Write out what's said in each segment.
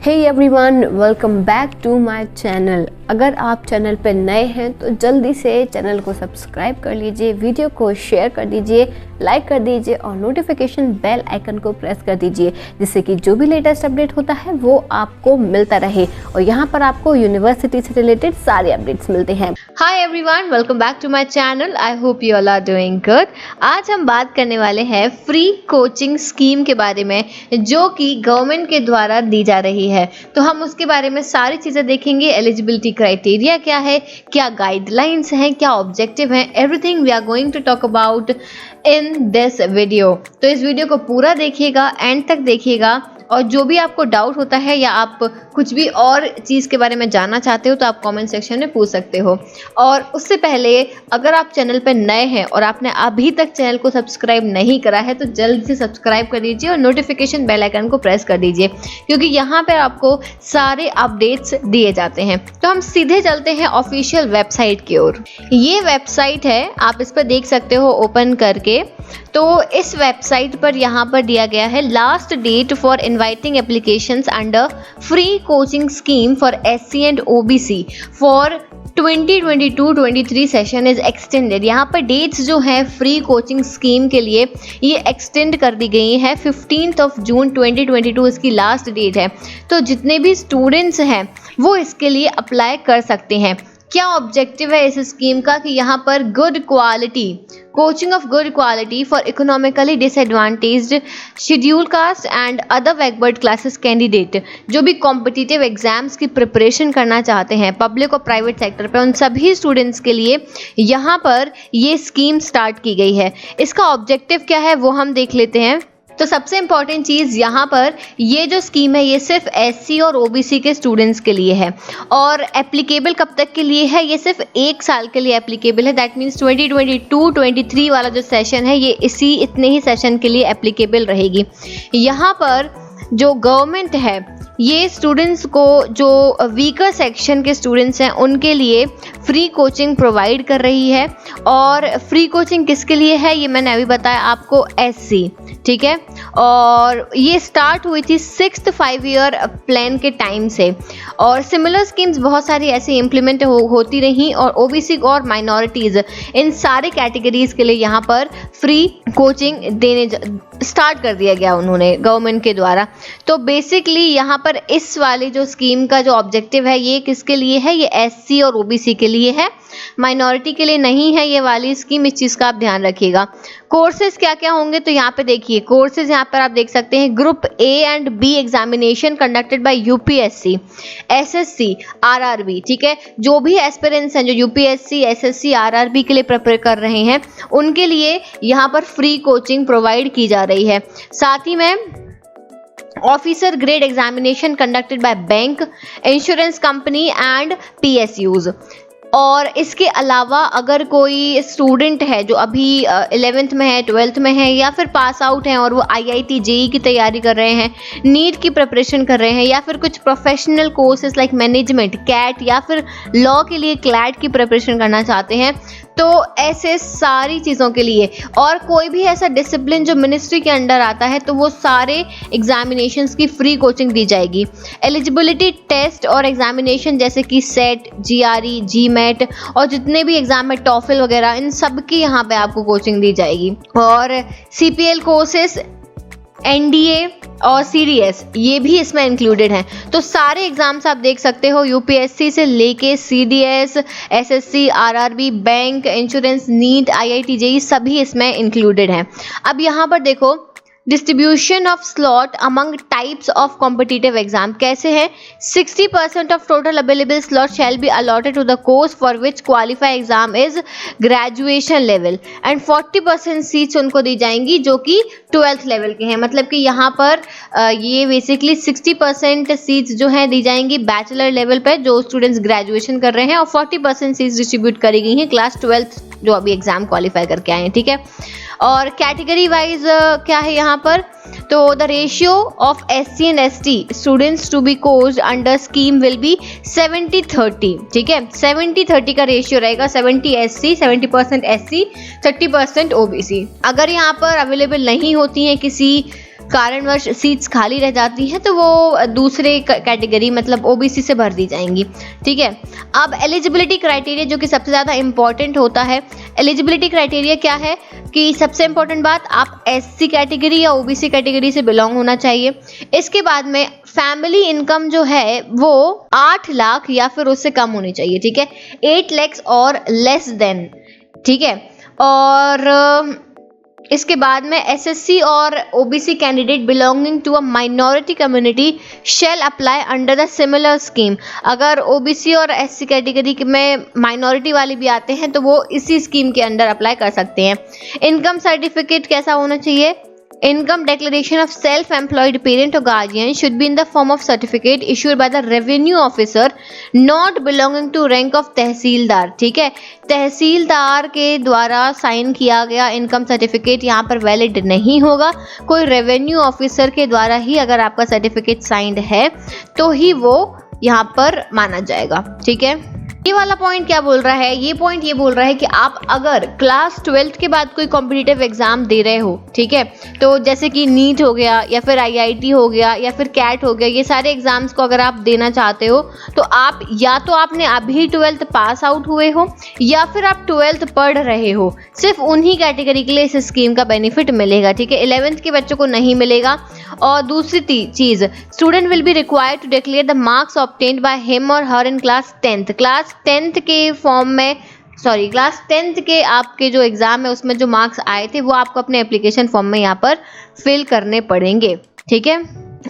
Hey everyone, welcome back to my channel. अगर आप channel पर नए हैं तो जल्दी से चैनल को सब्सक्राइब कर लीजिए, वीडियो को शेयर कर दीजिए, लाइक कर दीजिए और नोटिफिकेशन बेल आइकन को प्रेस कर दीजिए, जिससे कि जो भी लेटेस्ट अपडेट होता है वो आपको मिलता रहे। और यहाँ पर आपको यूनिवर्सिटी से रिलेटेड सारे अपडेट्स मिलते हैं। Hi everyone, welcome back to my channel. I hope you all are doing good. आज हम बात करने वाले हैं फ्री कोचिंग स्कीम के बारे में, जो कि गवर्नमेंट के द्वारा दी जा रही है। तो हम उसके बारे में सारी चीजें देखेंगे। एलिजिबिलिटी क्राइटेरिया क्या है, क्या गाइडलाइंस हैं, क्या ऑब्जेक्टिव हैं, everything we are going to talk about in this video. तो इस वीडियो को पूरा देखिएगा, एंड तक देखिएगा, और जो भी आपको डाउट होता है या आप कुछ भी और चीज़ के बारे में जानना चाहते हो तो आप कमेंट सेक्शन में पूछ सकते हो। और उससे पहले अगर आप चैनल पर नए हैं और आपने अभी तक चैनल को सब्सक्राइब नहीं करा है तो जल्द से सब्सक्राइब कर दीजिए और नोटिफिकेशन बेल आइकन को प्रेस कर दीजिए, क्योंकि यहाँ पर आपको सारे अपडेट्स दिए जाते हैं। तो हम सीधे चलते हैं ऑफिशियल वेबसाइट की ओर। ये वेबसाइट है, आप इस पर देख सकते हो ओपन करके। तो इस वेबसाइट पर यहाँ पर दिया गया है last date for inviting applications under free coaching scheme for SC and OBC for 2022-23 session is extended. यहाँ पर डेट्स जो है फ्री कोचिंग स्कीम के लिए ये एक्सटेंड कर दी गई है। 15 जून 2022 इसकी लास्ट डेट है। तो जितने भी स्टूडेंट्स हैं वो इसके लिए अप्लाई कर सकते हैं। क्या ऑब्जेक्टिव है इस स्कीम का कि यहाँ पर good quality coaching of good quality for economically disadvantaged schedule caste and other backward classes candidate, जो भी कॉम्पिटिटिव एग्जाम्स की प्रिपरेशन करना चाहते हैं पब्लिक और प्राइवेट सेक्टर पे, उन सभी स्टूडेंट्स के लिए यहाँ पर ये स्कीम स्टार्ट की गई है। इसका ऑब्जेक्टिव क्या है वो हम देख लेते हैं। तो सबसे इम्पॉर्टेंट चीज़ यहाँ पर, ये जो स्कीम है ये सिर्फ SC और OBC के स्टूडेंट्स के लिए है। और एप्लीकेबल कब तक के लिए है? ये सिर्फ 1 साल के लिए एप्लीकेबल है। दैट मीन्स 2022-23 वाला जो सेशन है ये इतने ही सेशन के लिए एप्लीकेबल रहेगी। यहाँ पर जो गवर्नमेंट है ये स्टूडेंट्स को, जो वीकर सेक्शन के स्टूडेंट्स हैं उनके लिए फ्री कोचिंग प्रोवाइड कर रही है। और फ्री कोचिंग किसके लिए है ये मैंने अभी बताया आपको, SC, ठीक है। और ये स्टार्ट हुई थी 6th 5-year प्लान के टाइम से। और सिमिलर स्कीम्स बहुत सारी ऐसी इम्प्लीमेंट होती रही, और OBC और माइनॉरिटीज़, इन सारे कैटेगरीज के लिए यहाँ पर फ्री कोचिंग देने स्टार्ट कर दिया गया उन्होंने गवर्नमेंट के द्वारा। तो बेसिकली यहाँ पर इस वाली जो स्कीम का जो ऑब्जेक्टिव है ये किसके लिए है? ये SC और OBC के लिए है, माइनॉरिटी के लिए नहीं है ये वाली स्कीम। इस चीज़ का आप ध्यान रखिएगा। कोर्सेज क्या क्या होंगे तो यहाँ पे देखिए, कोर्सेज यहाँ पर आप देख सकते हैं। Group A and B examination conducted by UPSC, SSC, RRB, ठीक है। जो भी एस्पिरेंट्स हैं जो UPSC, SSC, RRB के लिए प्रिपेयर कर रहे हैं उनके लिए यहाँ पर फ्री कोचिंग प्रोवाइड की जा रही है। साथ ही में officer grade examination conducted by bank, insurance company and PSUs। और इसके अलावा अगर कोई स्टूडेंट है जो अभी 11th में है, 12th में है, या फिर पास आउट हैं और वो IIT JEE की तैयारी कर रहे हैं, नीट की प्रिपरेशन कर रहे हैं, या फिर कुछ professional courses like management, CAT, या फिर लॉ के लिए CLAT की प्रिपरेशन करना चाहते हैं, तो ऐसे सारी चीज़ों के लिए, और कोई भी ऐसा डिसिप्लिन जो मिनिस्ट्री के अंडर आता है तो वो सारे एग्जामिनेशंस की फ्री कोचिंग दी जाएगी। एलिजिबिलिटी टेस्ट और एग्जामिनेशन जैसे कि SET, GRE, GMAT और जितने भी एग्जाम है, TOEFL वगैरह, इन सब की यहाँ पे आपको कोचिंग दी जाएगी। और CPL कोर्सेस, NDA और CDS ये भी इसमें इंक्लूडेड हैं। तो सारे एग्जाम्स आप देख सकते हो, UPSC से लेके CDS, SSC, RRB, bank, insurance, NEET, IIT JEE सभी इसमें इंक्लूडेड हैं। अब यहाँ पर देखो, distribution of slot among types of competitive exam कैसे है? 60% of total available slot shall be allotted to the course for which qualify exam is graduation level, and 40% seats उनको दी जाएंगी जो कि 12th लेवल के हैं। मतलब कि यहाँ पर ये बेसिकली 60% सीट्स जो हैं दी जाएंगी बैचलर लेवल पर जो स्टूडेंट्स ग्रेजुएशन कर रहे हैं, और 40% सीट्स डिस्ट्रीब्यूट करी गई हैं क्लास 12th जो अभी एग्जाम क्वालिफाई करके आए हैं, ठीक है। और कैटेगरी वाइज क्या है यहाँ पर? तो the ratio of SC and ST students to be coursed under scheme will be 70-30, ठीक है। 70-30 का रेशियो रहेगा, 70 SC, 70% SC, 30% OBC। अगर यहाँ पर अवेलेबल नहीं होती हैं किसी कारणवश सीट्स खाली रह जाती हैं तो वो दूसरे कैटेगरी मतलब ओबीसी से भर दी जाएंगी। ठीक है, अब एलिजिबिलिटी क्राइटेरिया जो कि सबसे ज़्यादा इंपॉर्टेंट होता है। एलिजिबिलिटी क्राइटेरिया क्या है कि सबसे इंपॉर्टेंट बात, आप एससी कैटेगरी या ओबीसी कैटेगरी से बिलोंग होना चाहिए। इसके बाद में फैमिली इनकम जो है वो 8 लाख या फिर उससे कम होनी चाहिए। ठीक है, 8 lakhs और लेस देन। ठीक है, और इसके बाद में एसएससी और OBC candidate belonging to a minority community shall apply under the similar scheme. अगर ओबीसी और एससी कैटेगरी में माइनॉरिटी वाले भी आते हैं तो वो इसी स्कीम के अंडर अप्लाई कर सकते हैं। इनकम सर्टिफिकेट कैसा होना चाहिए? Income declaration of self-employed parent or guardian should be in the form of certificate issued by the revenue officer not belonging to rank of तहसीलदार। ठीक है, तहसीलदार के द्वारा साइन किया गया इनकम सर्टिफिकेट यहाँ पर वैलिड नहीं होगा। कोई रेवेन्यू ऑफिसर के द्वारा ही अगर आपका सर्टिफिकेट साइंड है तो ही वो यहाँ पर माना जाएगा। ठीक है, ये वाला पॉइंट क्या बोल रहा है? ये पॉइंट ये बोल रहा है कि आप अगर क्लास 12th के बाद कोई कॉम्पिटिटिव एग्जाम दे रहे हो, ठीक है, तो जैसे कि नीट हो गया या फिर आईआईटी हो गया या फिर कैट हो गया, ये सारे एग्जाम्स को अगर आप देना चाहते हो तो आप या तो आपने अभी 12th पास आउट हुए हो या फिर आप 12th पढ़ रहे हो, सिर्फ उन्हीं कैटेगरी के लिए इस स्कीम का बेनिफिट मिलेगा। ठीक है, 11th के बच्चों को नहीं मिलेगा। और दूसरी चीज, student will be required to declare the marks obtained by him और her in class 10th। Class 10th के फॉर्म में क्लास 10th के आपके जो एग्जाम है उसमें जो मार्क्स आए थे वो आपको अपने एप्लीकेशन फॉर्म में यहाँ पर फिल करने पड़ेंगे। ठीक है,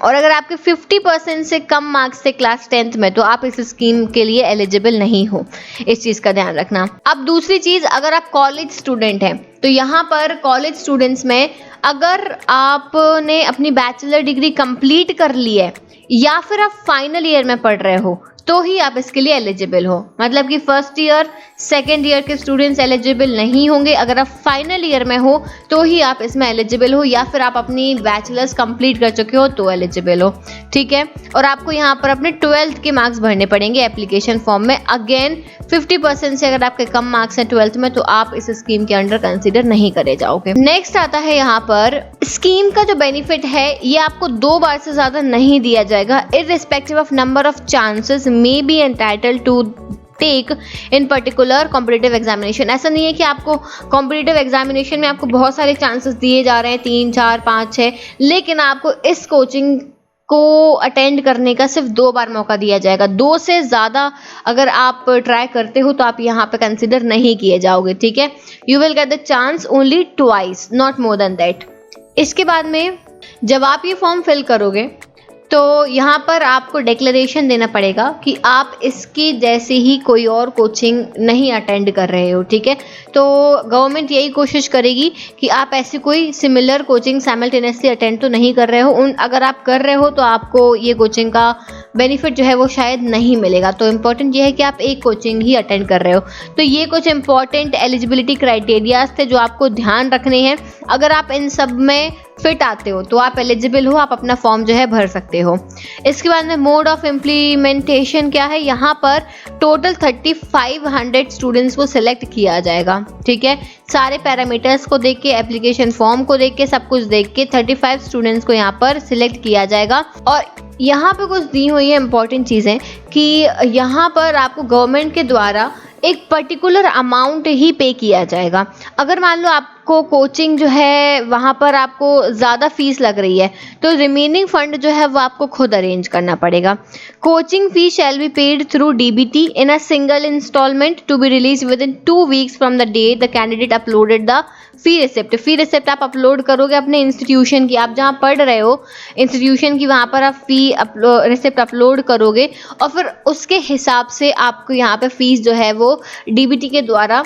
और अगर आपके 50% से कम मार्क्स थे क्लास 10th में तो आप इस स्कीम के लिए एलिजिबल नहीं हो। इस चीज का ध्यान रखना। अब दूसरी चीज, अगर आप कॉलेज स्टूडेंट हैं तो यहाँ पर कॉलेज स्टूडेंट्स में अगर आपने अपनी बैचलर डिग्री कंप्लीट कर ली है या फिर आप फाइनल ईयर में पढ़ रहे हो तो ही आप इसके लिए एलिजिबल हो। मतलब कि फर्स्ट ईयर सेकेंड ईयर के स्टूडेंट्स एलिजिबल नहीं होंगे। अगर आप फाइनल ईयर में हो तो ही आप इसमें एलिजिबल हो, या फिर आप अपनी बैचलर्स कंप्लीट कर चुके हो तो एलिजिबल हो। ठीक है, और आपको यहाँ पर अपने 12th के मार्क्स भरने पड़ेंगे एप्लीकेशन फॉर्म में। अगेन 50% से अगर आपके कम मार्क्स हैं 12th में तो आप इस स्कीम के अंडर कंसिडर नहीं करे जाओगे। नेक्स्ट आता है यहाँ पर स्कीम का जो बेनिफिट है ये आपको 2 बार से ज्यादा नहीं दिया जाएगा। Irrespective of number of chances may be entitled to take in particular competitive examination। ऐसा नहीं है कि आपको competitive examination में आपको बहुत सारे चांसेस दिए जा रहे हैं 3, 4, 5, 6, लेकिन आपको इस कोचिंग को अटेंड करने का सिर्फ 2 बार मौका दिया जाएगा। 2 से ज़्यादा अगर आप ट्राई करते हो तो आप यहाँ पे कंसिडर नहीं किए जाओगे। ठीक है, you will get the chance only twice, not more than that. इसके बाद में जब आप ये फॉर्म फिल करोगे तो यहाँ पर आपको डिक्लेरेशन देना पड़ेगा कि आप इसकी जैसे ही कोई और कोचिंग नहीं अटेंड कर रहे हो। ठीक है, तो गवर्नमेंट यही कोशिश करेगी कि आप ऐसी कोई सिमिलर कोचिंग साइमल्टेनियसली अटेंड तो नहीं कर रहे हो। अगर आप कर रहे हो तो आपको ये कोचिंग का बेनिफिट जो है वो शायद नहीं मिलेगा। तो इम्पॉर्टेंट ये है कि आप एक कोचिंग ही अटेंड कर रहे हो। तो ये कुछ इंपॉर्टेंट एलिजिबिलिटी क्राइटेरियाज थे जो आपको ध्यान रखने हैं। अगर आप इन सब में फिट आते हो तो आप एलिजिबल हो, आप अपना फॉर्म जो है भर सकते हो। इसके बाद में मोड ऑफ इम्प्लीमेंटेशन क्या है, यहाँ पर टोटल 3500 स्टूडेंट्स को सिलेक्ट किया जाएगा। ठीक है, सारे पैरामीटर्स को देख के, एप्लीकेशन फॉर्म को देख के, सब कुछ देख के 35 स्टूडेंट्स को यहाँ पर सिलेक्ट किया जाएगा। और यहाँ पे कुछ दी हुई है इंपॉर्टेंट चीज़ें कि यहाँ पर आपको गवर्नमेंट के द्वारा एक पर्टिकुलर अमाउंट ही पे किया जाएगा। अगर मान लो आपको कोचिंग जो है वहाँ पर आपको ज़्यादा फीस लग रही है तो रिमेनिंग फंड जो है वो आपको खुद अरेंज करना पड़ेगा। Coaching fee shall be paid through DBT in a single instalment to be release within 2 weeks from the day the candidate uploaded the fee receipt. Fee receipt आप upload करोगे अपने इंस्टीट्यूशन की, आप जहाँ पढ़ रहे हो इंस्टीट्यूशन की, वहाँ पर आप फी रिसिप्ट अपलोड करोगे और फिर उसके हिसाब से आपको यहाँ पे फीस जो है वो डीबीटी के द्वारा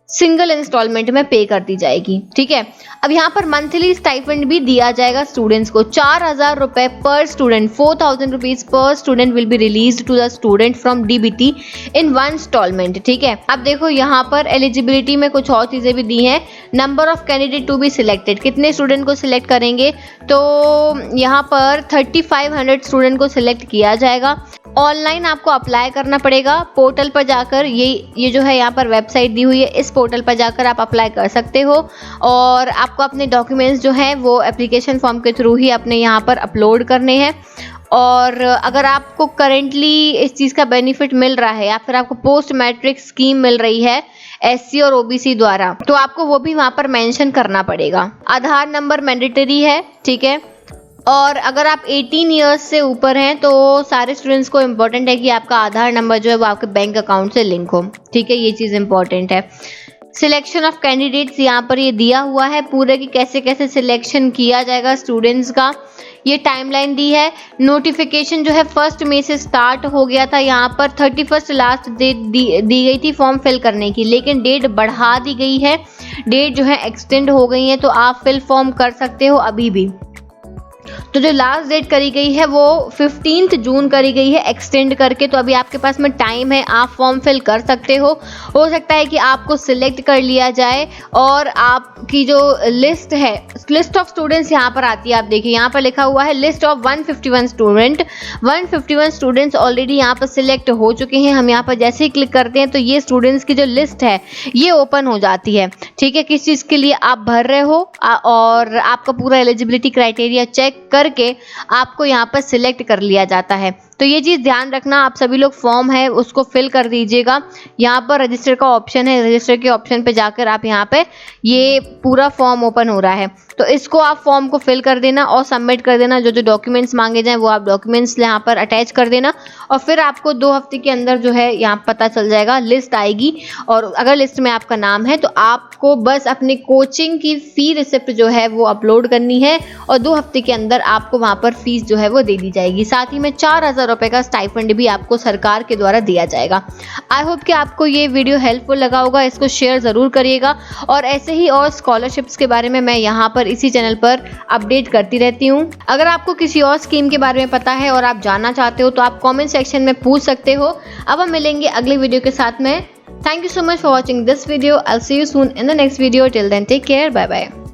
सिंगल इंस्टॉलमेंट में पे कर दी जाएगी। ठीक है, अब यहाँ पर मंथली स्टाइपेंड भी दिया जाएगा स्टूडेंट्स को। 4000 रुपए per student, 4000 rupees per student will be release to the student from DBT in 1 instalment. ठीक है, अब देखो यहाँ पर एलिजिबिलिटी में कुछ और चीजें भी दी हैं। Number of candidate to be selected, कितने स्टूडेंट को सिलेक्ट करेंगे, तो यहाँ पर 3500 स्टूडेंट को सिलेक्ट किया जाएगा। ऑनलाइन आपको अप्लाई करना पड़ेगा पोर्टल पर जाकर। ये जो है यहाँ पर वेबसाइट दी हुई है, इस पोर्टल पर जाकर आप अप्लाई कर सकते हो और आपको अपने डॉक्यूमेंट्स जो हैं वो एप्लीकेशन फॉर्म के थ्रू ही अपने यहाँ पर अपलोड करने हैं। और अगर आपको करेंटली इस चीज़ का बेनिफिट मिल रहा है या फिर आपको पोस्ट मैट्रिक स्कीम मिल रही है SC और OBC द्वारा, तो आपको वो भी वहाँ पर मेंशन करना पड़ेगा। आधार नंबर मैंडेटरी है, ठीक है। और अगर आप 18 ईयर्स से ऊपर हैं तो सारे स्टूडेंट्स को इम्पोर्टेंट है कि आपका आधार नंबर जो है वो आपके बैंक अकाउंट से लिंक हो, ठीक है, ये चीज़ इम्पोर्टेंट है। सिलेक्शन ऑफ कैंडिडेट्स यहाँ पर ये दिया हुआ है पूरे कि कैसे कैसे सिलेक्शन किया जाएगा स्टूडेंट्स का, ये टाइमलाइन दी है। नोटिफिकेशन जो है 1 मई से स्टार्ट हो गया था, यहाँ पर 31 लास्ट डेट दी गई थी फॉर्म फिल करने की, लेकिन डेट बढ़ा दी गई है, डेट जो है एक्सटेंड हो गई है, तो आप फिल फॉर्म कर सकते हो अभी भी। तो जो लास्ट डेट करी गई है वो 15 जून करी गई है एक्सटेंड करके, तो अभी आपके पास में टाइम है, आप फॉर्म फिल कर सकते हो सकता है कि आपको सिलेक्ट कर लिया जाए और आपकी जो लिस्ट है, लिस्ट ऑफ स्टूडेंट्स यहाँ पर आती है। आप देखिए यहाँ पर लिखा हुआ है list of 151 student, 151 students already यहाँ पर सिलेक्ट हो चुके हैं। हम यहाँ पर जैसे ही क्लिक करते हैं तो ये स्टूडेंट्स की जो लिस्ट है ये ओपन हो जाती है, ठीक है, किस चीज़ के लिए आप भर रहे हो और आपका पूरा एलिजिबिलिटी क्राइटेरिया चेक करके आपको यहाँ पर सिलेक्ट कर लिया जाता है। तो ये चीज़ ध्यान रखना, आप सभी लोग फॉर्म है उसको फिल कर दीजिएगा। यहाँ पर रजिस्टर का ऑप्शन है, रजिस्टर के ऑप्शन पे जाकर आप यहाँ पे ये पूरा फॉर्म ओपन हो रहा है, तो इसको आप फॉर्म को फिल कर देना और सबमिट कर देना। जो जो डॉक्यूमेंट्स मांगे जाएं वो आप डॉक्यूमेंट्स यहाँ पर अटैच कर देना और फिर आपको 2 हफ्ते के अंदर जो है यहाँ पता चल जाएगा, लिस्ट आएगी। और अगर लिस्ट में आपका नाम है तो आपको बस अपनी कोचिंग की फ़ी रिसिप्ट जो है वो अपलोड करनी है और 2 हफ्ते के अंदर आपको वहाँ पर फीस जो है वो दे दी जाएगी। साथ ही में 4000 रुपये का स्टाइपेंड भी आपको सरकार के द्वारा दिया जाएगा। आई होप कि आपको ये वीडियो हेल्पफुल लगा होगा, इसको शेयर ज़रूर करिएगा और ऐसे ही और स्कॉलरशिप्स के बारे में मैं यहाँ पर इसी चैनल पर अपडेट करती रहती हूँ। अगर आपको किसी और स्कीम के बारे में पता है और आप जानना चाहते हो तो आप कमेंट सेक्शन में पूछ सकते हो। अब हम मिलेंगे अगले वीडियो के साथ में। Thank you so much for watching this video. I'll see you soon in the next video. Till then, take care. Bye bye.